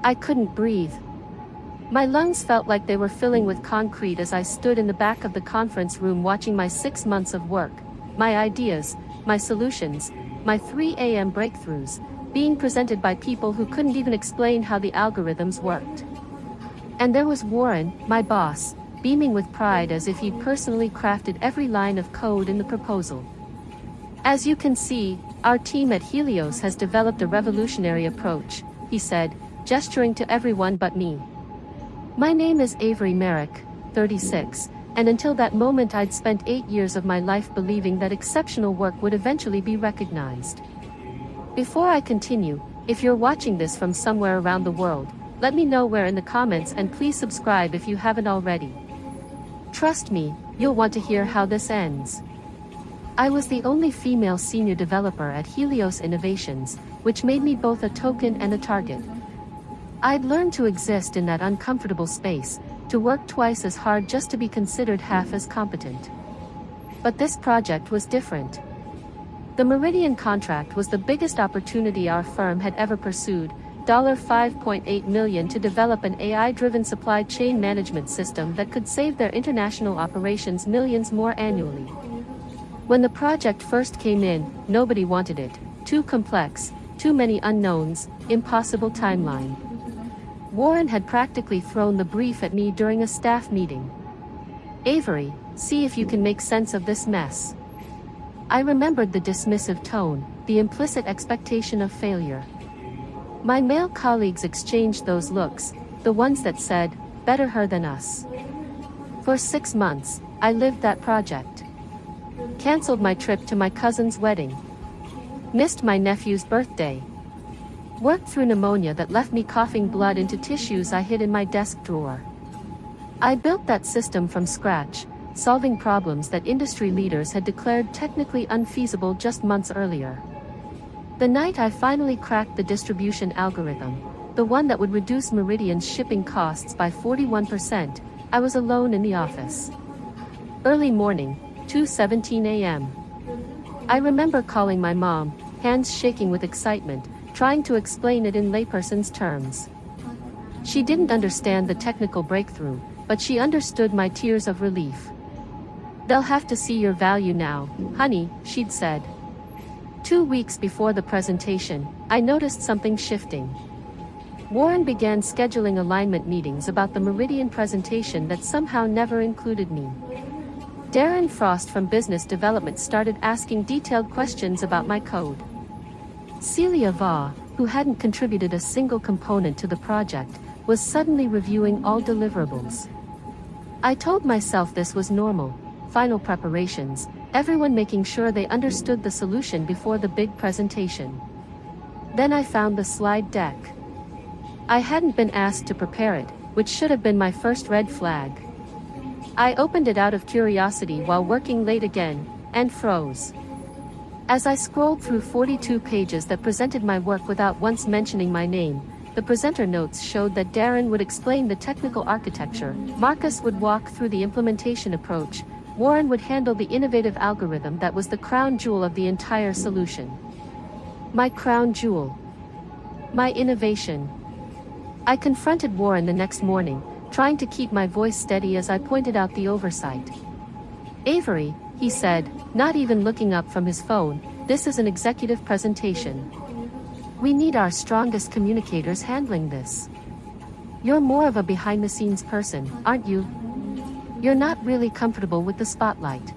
I couldn't breathe. My lungs felt like they were filling with concrete as I stood in the back of the conference room watching my 6 months of work, my ideas, my solutions, my 3 a.m. breakthroughs, being presented by people who couldn't even explain how the algorithms worked. And there was Warren, my boss, beaming with pride as if he'd personally crafted every line of code in the proposal. "As you can see, our team at Helios has developed a revolutionary approach," he said, gesturing to everyone but me. My name is Avery Merrick, 36, and until that moment I'd spent 8 years of my life believing that exceptional work would eventually be recognized. Before I continue, if you're watching this from somewhere around the world, let me know where in the comments, and please subscribe if you haven't already. Trust me, you'll want to hear how this ends. I was the only female senior developer at Helios Innovations, which made me both a token and a target. I'd learned to exist in that uncomfortable space, to work twice as hard just to be considered half as competent. But this project was different. The Meridian contract was the biggest opportunity our firm had ever pursued, $5.8 million, to develop an AI-driven supply chain management system that could save their international operations millions more annually. When the project first came in, nobody wanted it. Too complex, too many unknowns, impossible timeline. Warren had practically thrown the brief at me during a staff meeting. "Avery, see if you can make sense of this mess." I remembered the dismissive tone, the implicit expectation of failure. My male colleagues exchanged those looks, the ones that said, "Better her than us." For 6 months, I lived that project. Cancelled my trip to my cousin's wedding. Missed my nephew's birthday. Worked through pneumonia that left me coughing blood into tissues I hid in my desk drawer. I built that system from scratch, solving problems that industry leaders had declared technically unfeasible just months earlier. The night I finally cracked the distribution algorithm, the one that would reduce Meridian's shipping costs by 41%, I was alone in the office. Early morning, 2:17 a.m. I remember calling my mom, hands shaking with excitement, trying to explain it in layperson's terms. She didn't understand the technical breakthrough, but she understood my tears of relief. "They'll have to see your value now, honey," she'd said. 2 weeks before the presentation, I noticed something shifting. Warren began scheduling alignment meetings about the Meridian presentation that somehow never included me. Darren Frost from business development started asking detailed questions about my code. Celia Vaugh, who hadn't contributed a single component to the project, was suddenly reviewing all deliverables. I told myself this was normal, final preparations, everyone making sure they understood the solution before the big presentation. Then I found the slide deck. I hadn't been asked to prepare it, which should have been my first red flag. I opened it out of curiosity while working late again, and froze. As I scrolled through 42 pages that presented my work without once mentioning my name, the presenter notes showed that Darren would explain the technical architecture, Marcus would walk through the implementation approach, Warren would handle the innovative algorithm that was the crown jewel of the entire solution. My crown jewel. My innovation. I confronted Warren the next morning, trying to keep my voice steady as I pointed out the oversight. "Avery," he said, not even looking up from his phone, "this is an executive presentation. We need our strongest communicators handling this. You're more of a behind-the-scenes person, aren't you? You're not really comfortable with the spotlight."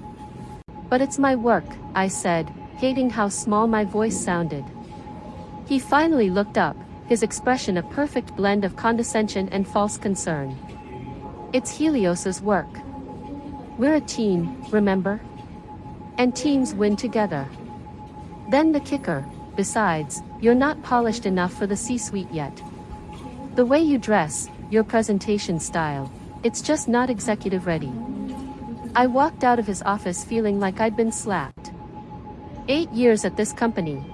"But it's my work," I said, hating how small my voice sounded. He finally looked up, his expression a perfect blend of condescension and false concern. "It's Helios's work. We're a team, remember? And teams win together. Then the kicker, besides, you're not polished enough for the C-suite yet. The way you dress, your presentation style, it's just not executive ready." I walked out of his office feeling like I'd been slapped. 8 years at this company.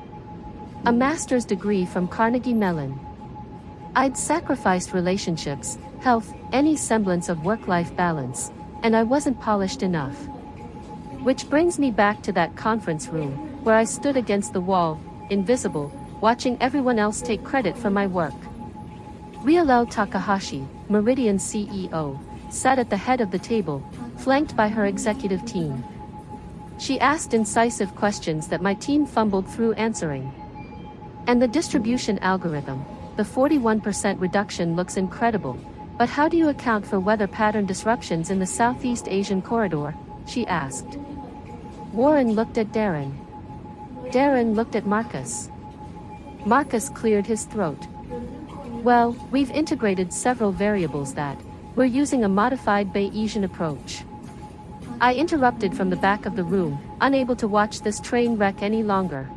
A master's degree from Carnegie Mellon. I'd sacrificed relationships, health, any semblance of work-life balance, and I wasn't polished enough. Which brings me back to that conference room, where I stood against the wall, invisible, watching everyone else take credit for my work. Ryuel Takahashi, Meridian CEO, sat at the head of the table, flanked by her executive team. She asked incisive questions that my team fumbled through answering. And the distribution algorithm, the 41% reduction looks incredible, but how do you account for weather pattern disruptions in the Southeast Asian corridor? She asked. Warren looked at Darren. Darren looked at Marcus. Marcus cleared his throat. Well, we've integrated several variables that, we're using a modified Bayesian approach. I interrupted from the back of the room, unable to watch this train wreck any longer.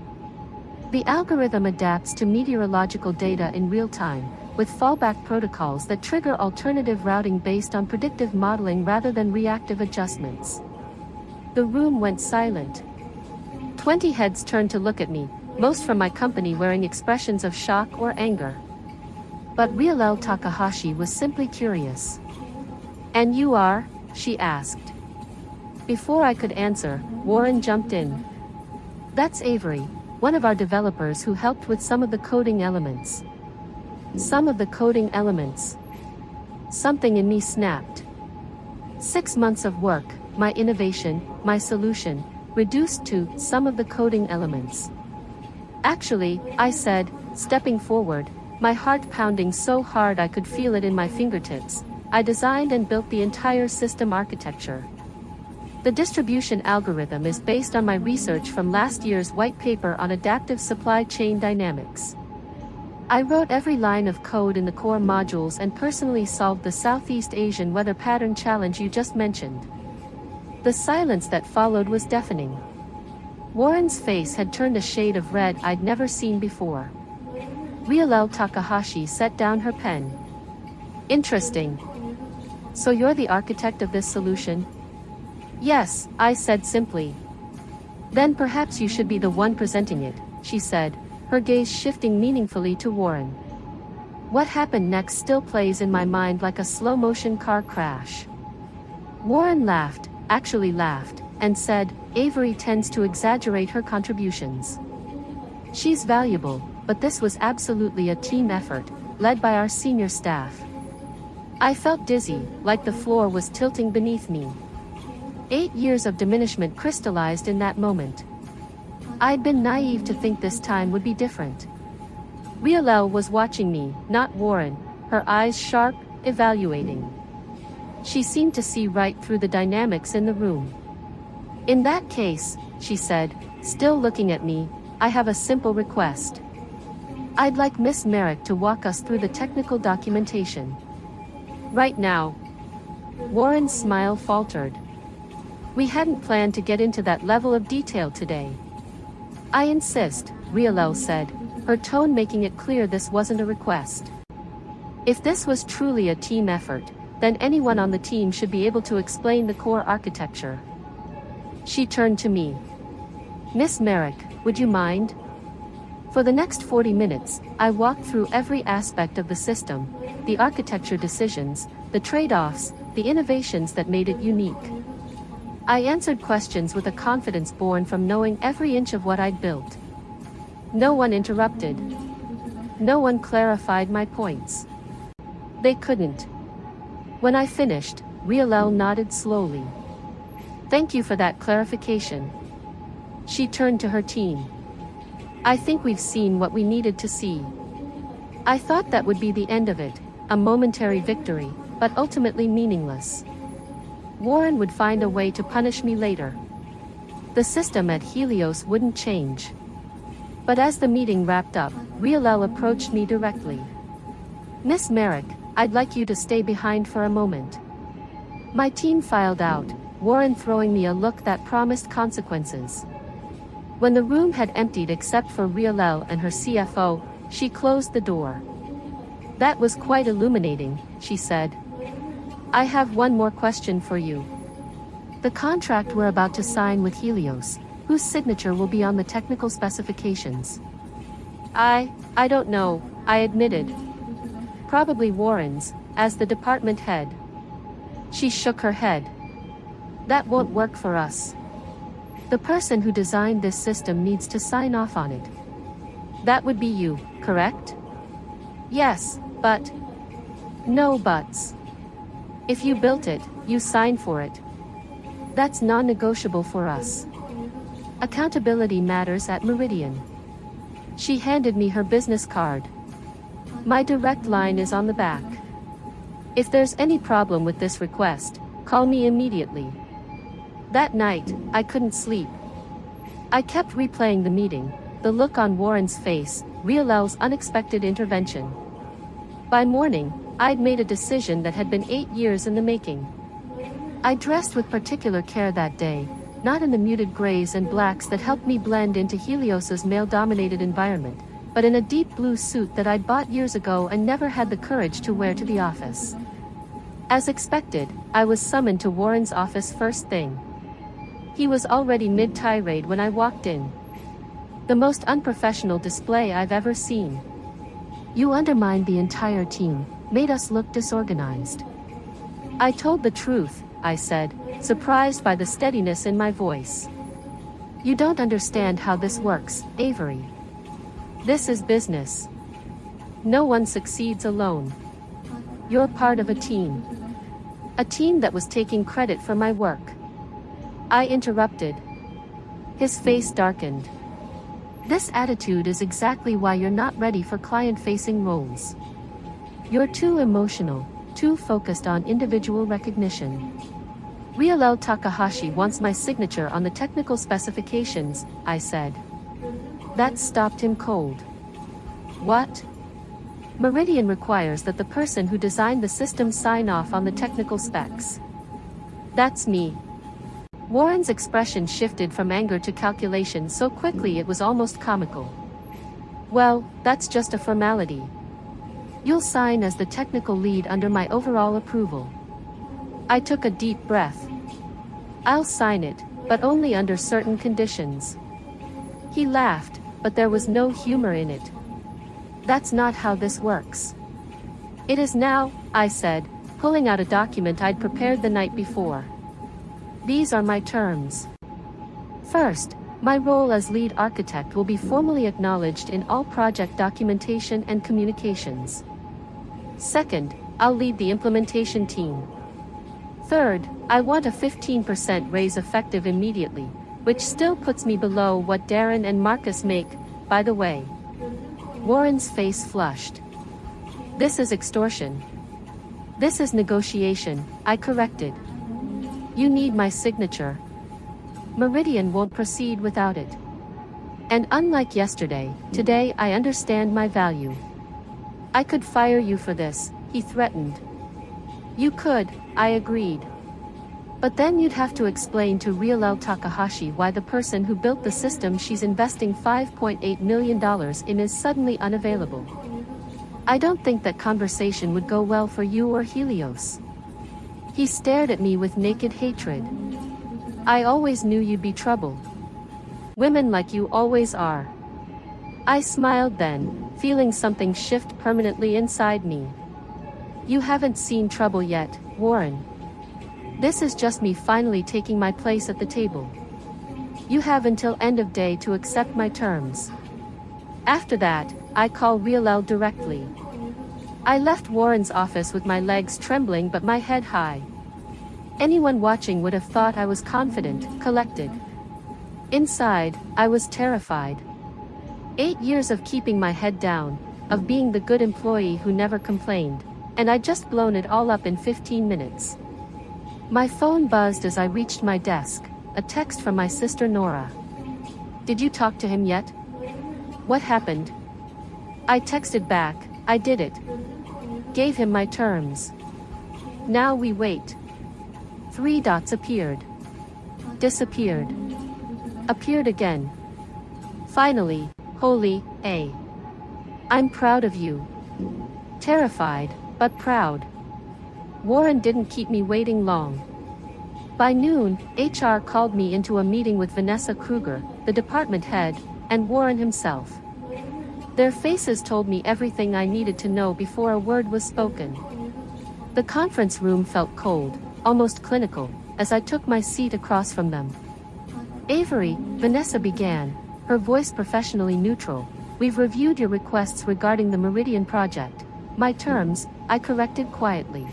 The algorithm adapts to meteorological data in real time, with fallback protocols that trigger alternative routing based on predictive modeling rather than reactive adjustments. The room went silent. 20 heads turned to look at me, most from my company wearing expressions of shock or anger. But Ryuel Takahashi was simply curious. And you are? She asked. Before I could answer, Warren jumped in. That's Avery, one of our developers who helped with some of the coding elements. Some of the coding elements. Something in me snapped. 6 months of work, my innovation, my solution, reduced to some of the coding elements. Actually, I said, stepping forward, my heart pounding so hard I could feel it in my fingertips, I designed and built the entire system architecture. The distribution algorithm is based on my research from last year's white paper on adaptive supply chain dynamics. I wrote every line of code in the core modules and personally solved the Southeast Asian weather pattern challenge you just mentioned. The silence that followed was deafening. Warren's face had turned a shade of red I'd never seen before. Ryuel Takahashi set down her pen. Interesting. So you're the architect of this solution? Yes, I said simply. Then perhaps you should be the one presenting it, she said, her gaze shifting meaningfully to Warren. What happened next still plays in my mind like a slow-motion car crash. Warren laughed, actually laughed, and said, Avery tends to exaggerate her contributions. She's valuable, but this was absolutely a team effort, led by our senior staff. I felt dizzy, like the floor was tilting beneath me. 8 years of diminishment crystallized in that moment. I'd been naive to think this time would be different. Ryuel was watching me, not Warren, her eyes sharp, evaluating. She seemed to see right through the dynamics in the room. In that case, she said, still looking at me, I have a simple request. I'd like Miss Merrick to walk us through the technical documentation. Right now. Warren's smile faltered. We hadn't planned to get into that level of detail today. I insist, Ryuel said, her tone making it clear this wasn't a request. If this was truly a team effort, then anyone on the team should be able to explain the core architecture. She turned to me. Miss Merrick, would you mind? For the next 40 minutes, I walked through every aspect of the system, the architecture decisions, the trade-offs, the innovations that made it unique. I answered questions with a confidence born from knowing every inch of what I'd built. No one interrupted. No one clarified my points. They couldn't. When I finished, Ryuel nodded slowly. Thank you for that clarification. She turned to her team. I think we've seen what we needed to see. I thought that would be the end of it, a momentary victory, but ultimately meaningless. Warren would find a way to punish me later. The system at Helios wouldn't change. But as the meeting wrapped up, Ryuel approached me directly. Miss Merrick, I'd like you to stay behind for a moment. My team filed out, Warren throwing me a look that promised consequences. When the room had emptied except for Ryuel and her CFO, she closed the door. That was quite illuminating, she said. I have one more question for you. The contract we're about to sign with Helios, whose signature will be on the technical specifications? I don't know, I admitted. Probably Warren's, as the department head. She shook her head. That won't work for us. The person who designed this system needs to sign off on it. That would be you, correct? Yes, but No buts. If you built it, you sign for it. That's non-negotiable for us. Accountability matters at Meridian. She handed me her business card. My direct line is on the back. If there's any problem with this request, call me immediately. That night, I couldn't sleep. I kept replaying the meeting, the look on Warren's face, Riolel's unexpected intervention. By morning, I'd made a decision that had been 8 years in the making. I dressed with particular care that day, not in the muted grays and blacks that helped me blend into Helios's male-dominated environment, but in a deep blue suit that I'd bought years ago and never had the courage to wear to the office. As expected, I was summoned to Warren's office first thing. He was already mid-tirade when I walked in. The most unprofessional display I've ever seen. You undermined the entire team, made us look disorganized. I told the truth, I said, surprised by the steadiness in my voice. You don't understand how this works, Avery. This is business. No one succeeds alone. You're part of a team. A team that was taking credit for my work. I interrupted. His face darkened. This attitude is exactly why you're not ready for client-facing roles. You're too emotional, too focused on individual recognition. Riolel Takahashi wants my signature on the technical specifications, I said. That stopped him cold. What? Meridian requires that the person who designed the system sign off on the technical specs. That's me. Warren's expression shifted from anger to calculation so quickly it was almost comical. Well, that's just a formality. You'll sign as the technical lead under my overall approval. I took a deep breath. I'll sign it, but only under certain conditions. He laughed, but there was no humor in it. That's not how this works. It is now, I said, pulling out a document I'd prepared the night before. These are my terms. First, my role as lead architect will be formally acknowledged in all project documentation and communications. Second, I'll lead the implementation team. Third, I want a 15% raise effective immediately, which still puts me below what Darren and Marcus make, by the way. Warren's face flushed. This is extortion. This is negotiation, I corrected. You need my signature. Meridian won't proceed without it. And unlike yesterday, today I understand my value. I could fire you for this, he threatened. You could, I agreed. But then you'd have to explain to Riolel Takahashi why the person who built the system she's investing $5.8 million in is suddenly unavailable. I don't think that conversation would go well for you or Helios. He stared at me with naked hatred. I always knew you'd be trouble. Women like you always are. I smiled then, feeling something shift permanently inside me. You haven't seen trouble yet, Warren. This is just me finally taking my place at the table. You have until end of day to accept my terms. After that, I call Riolel directly. I left Warren's office with my legs trembling but my head high. Anyone watching would have thought I was confident, collected. Inside, I was terrified. 8 years of keeping my head down, of being the good employee who never complained, and I'd just blown it all up in 15 minutes. My phone buzzed as I reached my desk, a text from my sister Nora. Did you talk to him yet? What happened? I texted back, I did it. Gave him my terms. Now we wait. 3 dots appeared. Disappeared. Appeared again. Finally, holy, A. I'm proud of you. Terrified, but proud. Warren didn't keep me waiting long. By noon, HR called me into a meeting with Vanessa Kruger, the department head, and Warren himself. Their faces told me everything I needed to know before a word was spoken. The conference room felt cold, almost clinical, as I took my seat across from them. Avery, Vanessa began, her voice professionally neutral, we've reviewed your requests regarding the Meridian project, My terms, I corrected quietly.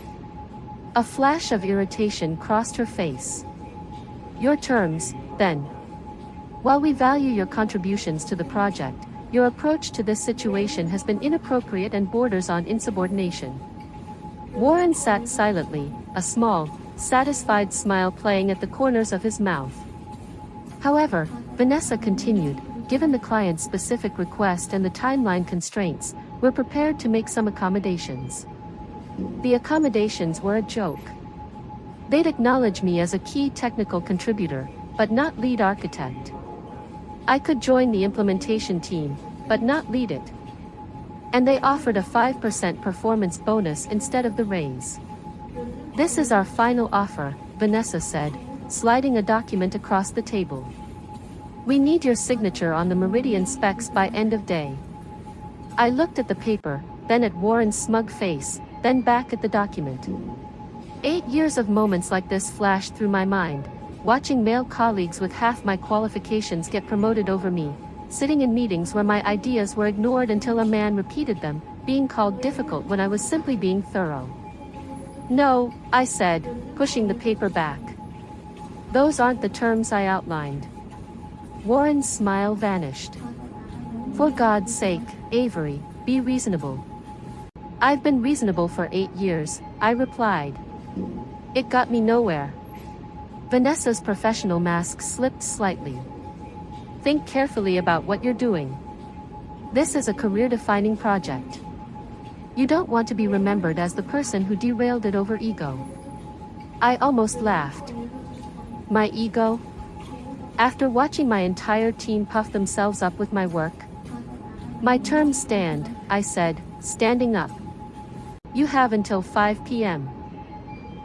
A flash of irritation crossed her face. Your terms, then. While we value your contributions to the project, your approach to this situation has been inappropriate and borders on insubordination. Warren sat silently, a small, satisfied smile playing at the corners of his mouth. However, Vanessa continued, given the client's specific request and the timeline constraints, we're prepared to make some accommodations. The accommodations were a joke. They'd acknowledge me as a key technical contributor, but not lead architect. I could join the implementation team, but not lead it. And they offered a 5% performance bonus instead of the raise. This is our final offer, Vanessa said, sliding a document across the table. We need your signature on the Meridian specs by end of day. I looked at the paper, then at Warren's smug face, then back at the document. 8 years of moments like this flashed through my mind, watching male colleagues with half my qualifications get promoted over me, sitting in meetings where my ideas were ignored until a man repeated them, being called difficult when I was simply being thorough. No, I said, pushing the paper back. Those aren't the terms I outlined. Warren's smile vanished. For God's sake, Avery, be reasonable. I've been reasonable for 8 years, I replied. It got me nowhere. Vanessa's professional mask slipped slightly. Think carefully about what you're doing. This is a career-defining project. You don't want to be remembered as the person who derailed it over ego. I almost laughed. My ego? After watching my entire team puff themselves up with my work? My terms stand, I said, standing up. You have until 5 p.m.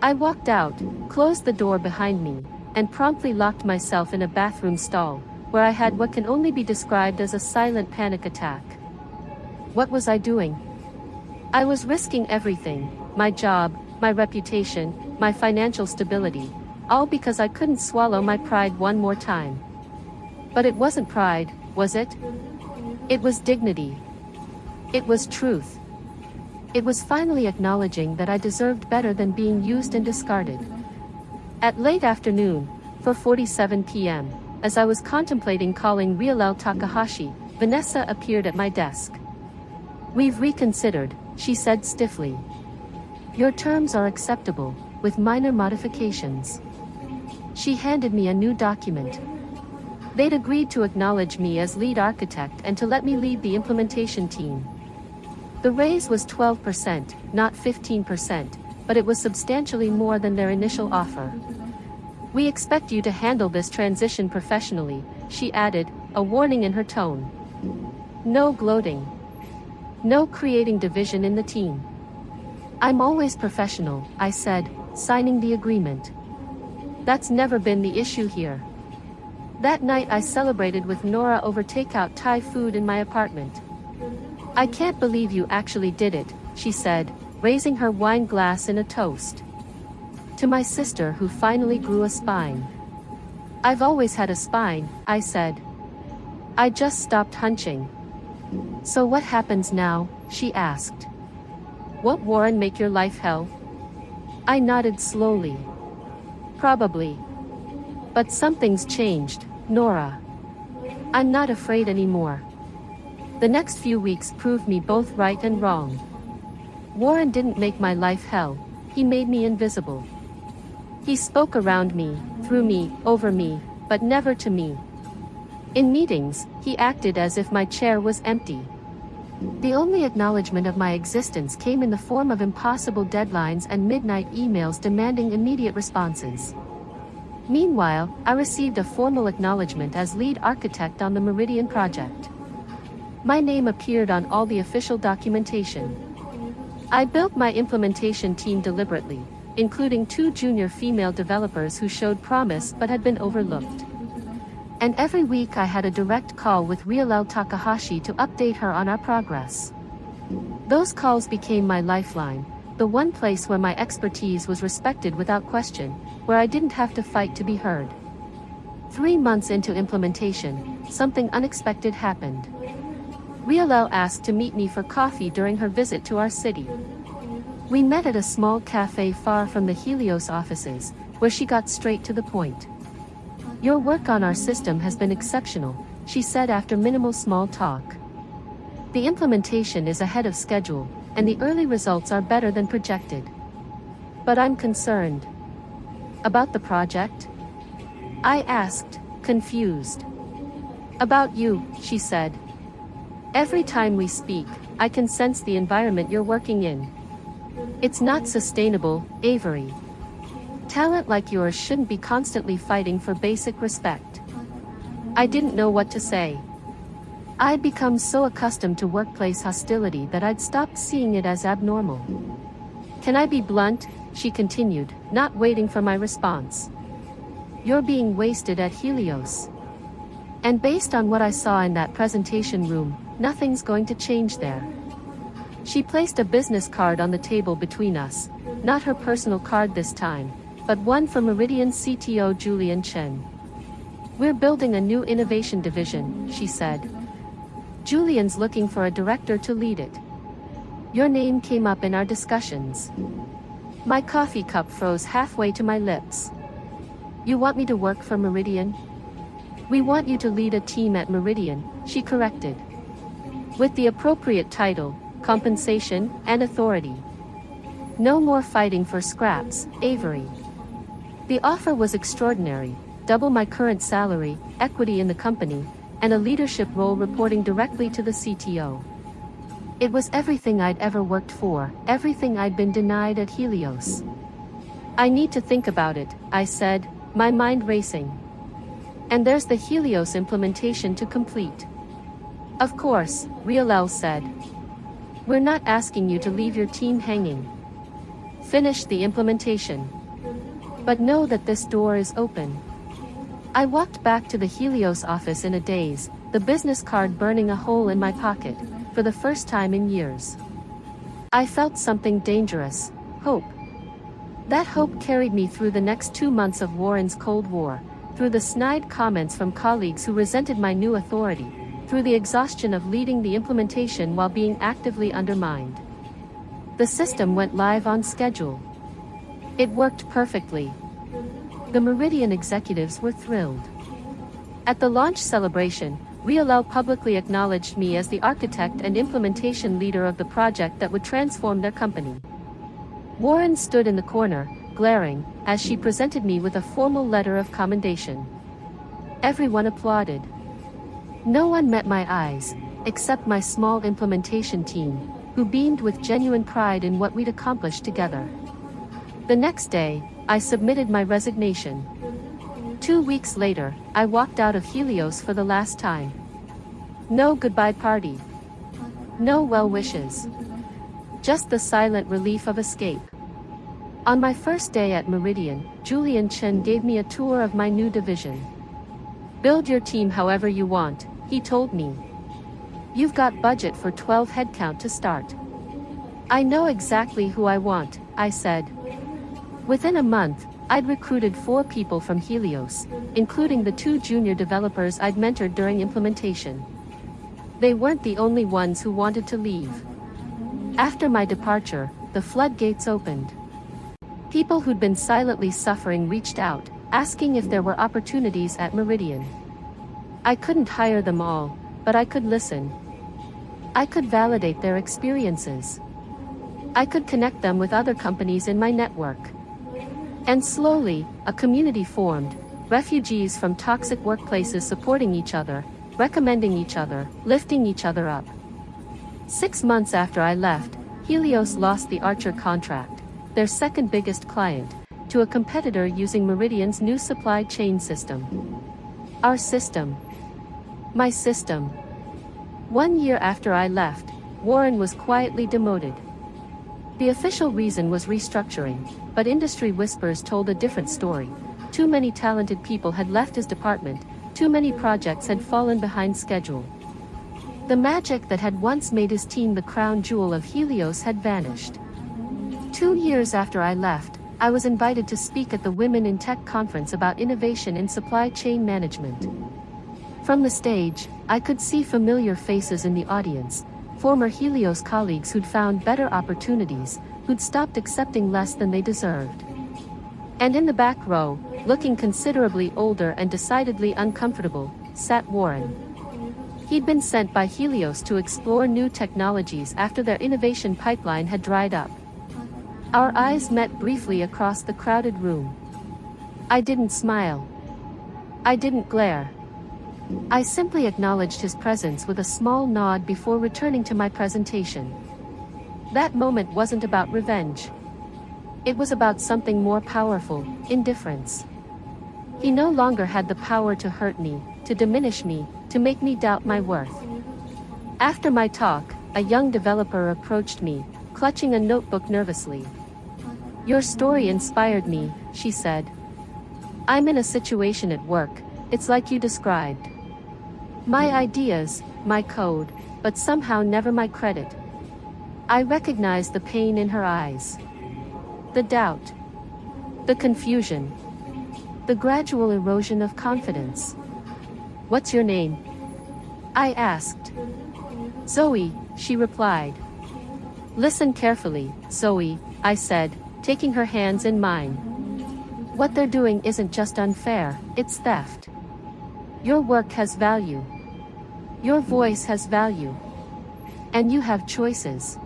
I walked out, closed the door behind me, and promptly locked myself in a bathroom stall, where I had what can only be described as a silent panic attack. What was I doing? I was risking everything, my job, my reputation, my financial stability, all because I couldn't swallow my pride one more time. But it wasn't pride, was it? It was dignity. It was truth. It was finally acknowledging that I deserved better than being used and discarded. At late afternoon, 4:47 p.m., as I was contemplating calling Ryuel Takahashi, Vanessa appeared at my desk. We've reconsidered, she said stiffly. Your terms are acceptable, with minor modifications. She handed me a new document. They'd agreed to acknowledge me as lead architect and to let me lead the implementation team. The raise was 12%, not 15%, but it was substantially more than their initial offer. We expect you to handle this transition professionally, she added, a warning in her tone. No gloating. No creating division in the team. I'm always professional, I said, signing the agreement. That's never been the issue here. That night I celebrated with Nora over takeout Thai food in my apartment. I can't believe you actually did it, she said, raising her wine glass in a toast. To my sister who finally grew a spine. I've always had a spine, I said. I just stopped hunching. So what happens now, she asked. Won't Warren make your life hell? I nodded slowly. Probably. But something's changed, Nora. I'm not afraid anymore. The next few weeks proved me both right and wrong. Warren didn't make my life hell, he made me invisible. He spoke around me, through me, over me, but never to me. In meetings, he acted as if my chair was empty. The only acknowledgement of my existence came in the form of impossible deadlines and midnight emails demanding immediate responses. Meanwhile, I received a formal acknowledgement as lead architect on the Meridian project. My name appeared on all the official documentation. I built my implementation team deliberately, including 2 junior female developers who showed promise but had been overlooked. And every week I had a direct call with Ryuel Takahashi to update her on our progress. Those calls became my lifeline, the one place where my expertise was respected without question, where I didn't have to fight to be heard. 3 months into implementation, something unexpected happened. Rialel asked to meet me for coffee during her visit to our city. We met at a small cafe far from the Helios offices, where she got straight to the point. "Your work on our system has been exceptional," she said after minimal small talk. "The implementation is ahead of schedule, and the early results are better than projected. But I'm concerned." "About the project?" I asked, confused. "About you," she said. "Every time we speak, I can sense the environment you're working in. It's not sustainable, Avery. Talent like yours shouldn't be constantly fighting for basic respect." I didn't know what to say. I'd become so accustomed to workplace hostility that I'd stopped seeing it as abnormal. "Can I be blunt?" she continued, not waiting for my response. "You're being wasted at Helios. And based on what I saw in that presentation room, nothing's going to change there." She placed a business card on the table between us, not her personal card this time, but one from Meridian CTO Julian Chen. "We're building a new innovation division," she said. "Julian's looking for a director to lead it. Your name came up in our discussions." My coffee cup froze halfway to my lips. "You want me to work for Meridian?" "We want you to lead a team at Meridian," she corrected. "With the appropriate title, compensation, and authority. No more fighting for scraps, Avery." The offer was extraordinary: double my current salary, equity in the company, and a leadership role reporting directly to the CTO. It was everything I'd ever worked for, everything I'd been denied at Helios. "I need to think about it," I said, my mind racing. "And there's the Helios implementation to complete." "Of course," Rialel said. "We're not asking you to leave your team hanging. Finish the implementation. But know that this door is open." I walked back to the Helios office in a daze, the business card burning a hole in my pocket, for the first time in years. I felt something dangerous: hope. That hope carried me through the next 2 months of Warren's Cold War, through the snide comments from colleagues who resented my new authority, through the exhaustion of leading the implementation while being actively undermined. The system went live on schedule. It worked perfectly. The Meridian executives were thrilled. At the launch celebration, Rialel publicly acknowledged me as the architect and implementation leader of the project that would transform their company. Warren stood in the corner, glaring, as she presented me with a formal letter of commendation. Everyone applauded. No one met my eyes, except my small implementation team, who beamed with genuine pride in what we'd accomplished together. The next day, I submitted my resignation. 2 weeks later, I walked out of Helios for the last time. No goodbye party. No well wishes. Just the silent relief of escape. On my first day at Meridian, Julian Chen gave me a tour of my new division. "Build your team however you want," he told me. "You've got budget for 12 headcount to start." "I know exactly who I want," I said. Within a month, I'd recruited 4 people from Helios, including the 2 junior developers I'd mentored during implementation. They weren't the only ones who wanted to leave. After my departure, the floodgates opened. People who'd been silently suffering reached out, asking if there were opportunities at Meridian. I couldn't hire them all, but I could listen. I could validate their experiences. I could connect them with other companies in my network. And slowly, a community formed, refugees from toxic workplaces supporting each other, recommending each other, lifting each other up. 6 months after I left, Helios lost the Archer contract, their second biggest client, to a competitor using Meridian's new supply chain system. Our system. My system. 1 year after I left, Warren was quietly demoted. The official reason was restructuring, but industry whispers told a different story. Too many talented people had left his department, too many projects had fallen behind schedule. The magic that had once made his team the crown jewel of Helios had vanished. 2 years after I left, I was invited to speak at the Women in Tech conference about innovation in supply chain management. From the stage, I could see familiar faces in the audience, former Helios colleagues who'd found better opportunities, who'd stopped accepting less than they deserved. And in the back row, looking considerably older and decidedly uncomfortable, sat Warren. He'd been sent by Helios to explore new technologies after their innovation pipeline had dried up. Our eyes met briefly across the crowded room. I didn't smile. I didn't glare. I simply acknowledged his presence with a small nod before returning to my presentation. That moment wasn't about revenge. It was about something more powerful, indifference. He no longer had the power to hurt me, to diminish me, to make me doubt my worth. After my talk, a young developer approached me, clutching a notebook nervously. "Your story inspired me," she said. "I'm in a situation at work, it's like you described. My ideas, my code, but somehow never my credit." I recognized the pain in her eyes. The doubt. The confusion. The gradual erosion of confidence. "What's your name?" I asked. "Zoe," she replied. "Listen carefully, Zoe," I said, taking her hands in mine. "What they're doing isn't just unfair, it's theft. Your work has value. Your voice has value. And you have choices."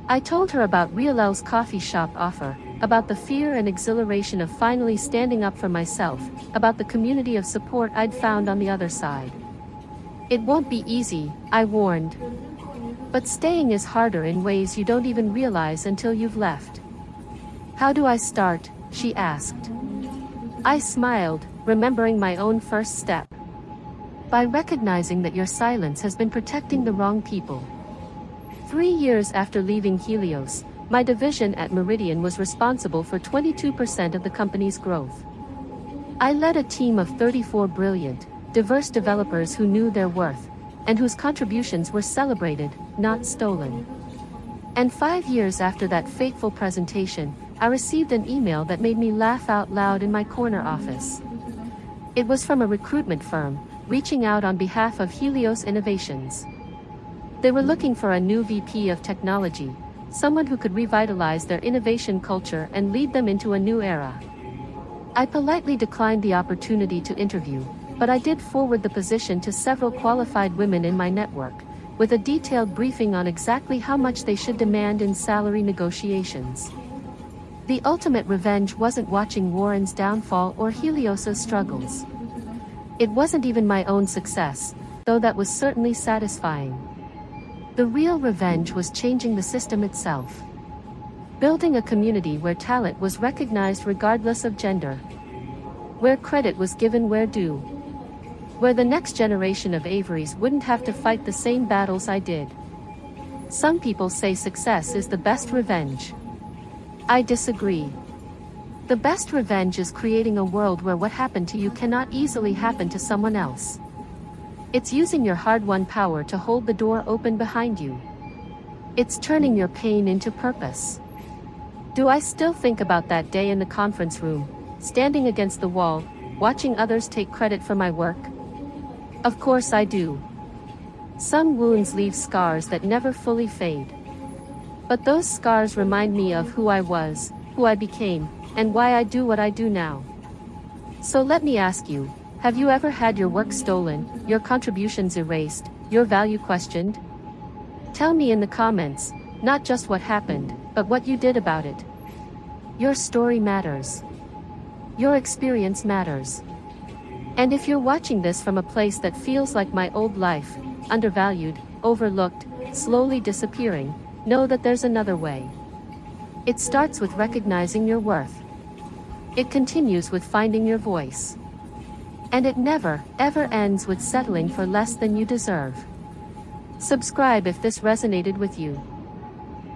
I told her about Riolel's coffee shop offer, about the fear and exhilaration of finally standing up for myself, about the community of support I'd found on the other side. "It won't be easy," I warned. "But staying is harder in ways you don't even realize until you've left." "How do I start?" she asked. I smiled, remembering my own first step. "By recognizing that your silence has been protecting the wrong people." 3 years after leaving Helios, my division at Meridian was responsible for 22% of the company's growth. I led a team of 34 brilliant, diverse developers who knew their worth, and whose contributions were celebrated, not stolen. And 5 years after that fateful presentation, I received an email that made me laugh out loud in my corner office. It was from a recruitment firm, reaching out on behalf of Helios Innovations. They were looking for a new VP of technology, someone who could revitalize their innovation culture and lead them into a new era. I politely declined the opportunity to interview, but I did forward the position to several qualified women in my network, with a detailed briefing on exactly how much they should demand in salary negotiations. The ultimate revenge wasn't watching Warren's downfall or Helios's struggles. It wasn't even my own success, though that was certainly satisfying. The real revenge was changing the system itself. Building a community where talent was recognized regardless of gender. Where credit was given where due. Where the next generation of Averys wouldn't have to fight the same battles I did. Some people say success is the best revenge. I disagree. The best revenge is creating a world where what happened to you cannot easily happen to someone else. It's using your hard-won power to hold the door open behind you. It's turning your pain into purpose. Do I still think about that day in the conference room, standing against the wall, watching others take credit for my work? Of course I do. Some wounds leave scars that never fully fade. But those scars remind me of who I was, who I became, and why I do what I do now. So let me ask you, have you ever had your work stolen, your contributions erased, your value questioned? Tell me in the comments, not just what happened, but what you did about it. Your story matters. Your experience matters. And if you're watching this from a place that feels like my old life, undervalued, overlooked, slowly disappearing, know that there's another way. It starts with recognizing your worth. It continues with finding your voice. And it never, ever ends with settling for less than you deserve. Subscribe if this resonated with you.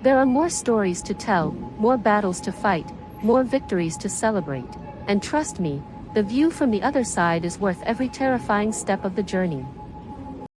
There are more stories to tell, more battles to fight, more victories to celebrate, and trust me, the view from the other side is worth every terrifying step of the journey.